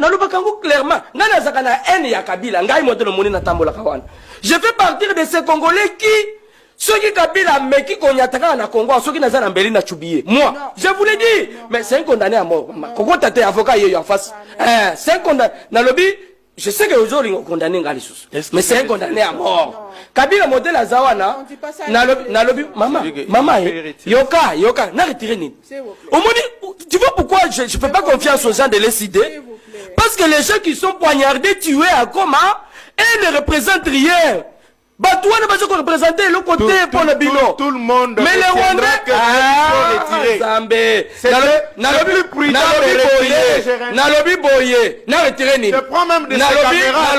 Nalobakango clairement. Ngana zakana haine ya Kabila. Ngai moto le moni na tambola kawana. Je fais partir de ces Congolais qui ceux qui Kabila meki konyataka na Congo, ceux qui nazana mbeli na chubie. Moi, je vous l'ai dit, mais c'est un condamné à mort. Congo tate avocat yoyo en face. C'est un condamné. Na lobby, je sais que aujourd'hui on condamné ngali sous. Mais c'est un condamné à mort. Kabila modèle azawana. Na lobby, maman, yoka, na retirer ni. Au moins, tu vois pourquoi je fais pas confiance aux gens de les idées? Parce que les gens qui sont poignardés, tués à Goma, ils ne représentent rien. Bah toi ne vas pas représenter le côté pour le bino. Tout le monde. Mais les Rwandais, Zambé. C'est le plus prudent de Nalobi Boye. N'a retiré ni. Je prends même des caméras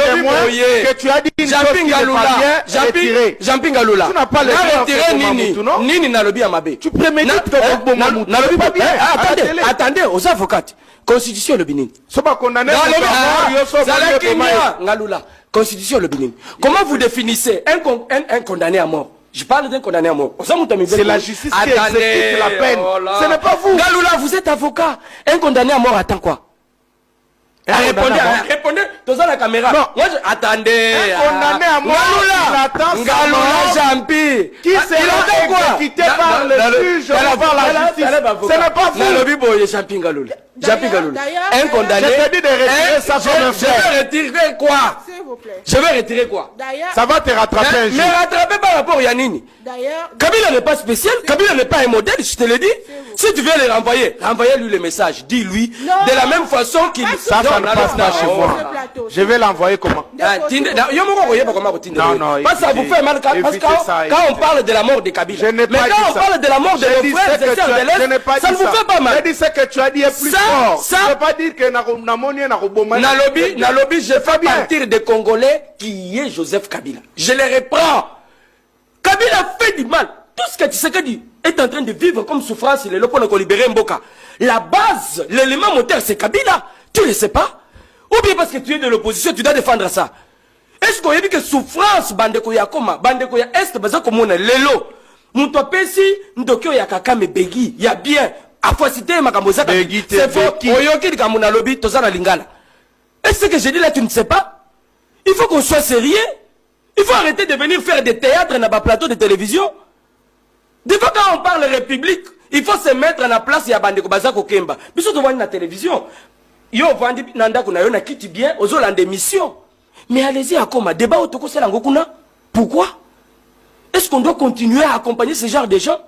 que tu as dit une chose qui n'est pas bien. Jamping Alula. Tu n'as pas le droit. Nini Nalobi Amabe. Tu prémédites que Nalobi pas bien. Attendez, aux avocats. Constitution le Bénin. Soba condamné. Ngalula. Constitution le Bénin. Comment vous définissez un condamné à mort? Je parle d'un condamné à mort. C'est la justice qui exécute la peine. Ce n'est pas vous. Ngalula, vous êtes avocat. Un condamné à mort attend quoi? Répondez, tous à la caméra. Non. Moi, attendez. Un condamné à mort. Ngalula Jampi. Qui sera exécuté par le juge ou par la justice. Ce n'est pas vous. Nalobi Boye Jampi Ngalula. Un condamné. Je te dis de retirer ça comme un frère. Je vais retirer quoi? S'il vous plaît. Je vais retirer quoi? Ça va te rattraper un jour. Mais rattraper par rapport à Yanini. D'ailleurs, Kabila n'est pas spécial, Kabila n'est pas un modèle, je te le dis. Si tu veux le renvoyer, renvoyez-lui le message. Dis-lui de la même façon qu'il... Ça ne passe pas chez moi. Je vais l'envoyer comment? Non, parce que ça vous fait mal quand on parle de la mort de Kabila. Mais quand on parle de la mort de nos frères et sœurs de l'Est, ça ne vous fait pas mal. Je dis ce que tu as dit est plus fort. Ça ne veut pas dire que Nalobi, je fais partir des Congolais qui est Joseph Kabila. Je les reprends. Kabila fait du mal. Tout ce que Tshisekedi est en train de vivre comme souffrance, il est là pour nous libérer Mboka. La base, l'élément moteur, c'est Kabila. Tu ne le sais pas? Ou bien parce que tu es de l'opposition, tu dois défendre ça. Est-ce qu'on a dit que souffrance, Bandeko Yakoma, Bandeko Ya Est, Bazako Mona, Lelo, Moutopesi, Ndokyo Yakakame Begi, ya bien, Afosité Makamozaka, c'est faux, Oyoki de Kamuna Lobi, Tozana Lingala. Est-ce que j'ai dit là, tu ne sais pas? Il faut qu'on soit sérieux. Il faut arrêter de venir faire des théâtres dans un plateau de télévision. Des fois, quand on parle République, il faut se mettre à la place, il y a Bandeko Bazako Kemba. Mais surtout, on voit la télévision. Yo, Vandi Nanda, qu'on a eu, on a quitté bien, aux autres, des missions. Mais allez-y, à comment? Débat au Toko Selangokuna. Pourquoi? Est-ce qu'on doit continuer à accompagner ce genre de gens?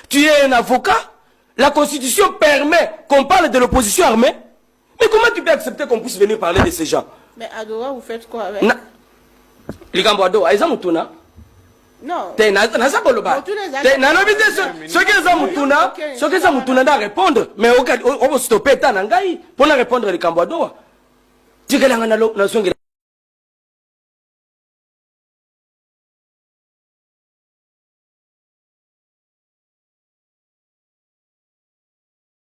Tu es un avocat? La Constitution permet qu'on parle de l'opposition armée? Mais comment tu peux accepter qu'on puisse venir parler de ces gens? mais Adora, vous faites quoi avec? Les Gamboado, ils ont Moutuna? Non. T'es Nasa Boloba. T'es Nanobité, ceux qui ont Moutuna, ceux qui ont Moutuna doivent répondre. Mais on va stopper Tanangaï pour répondre les Gamboado. Tu es là,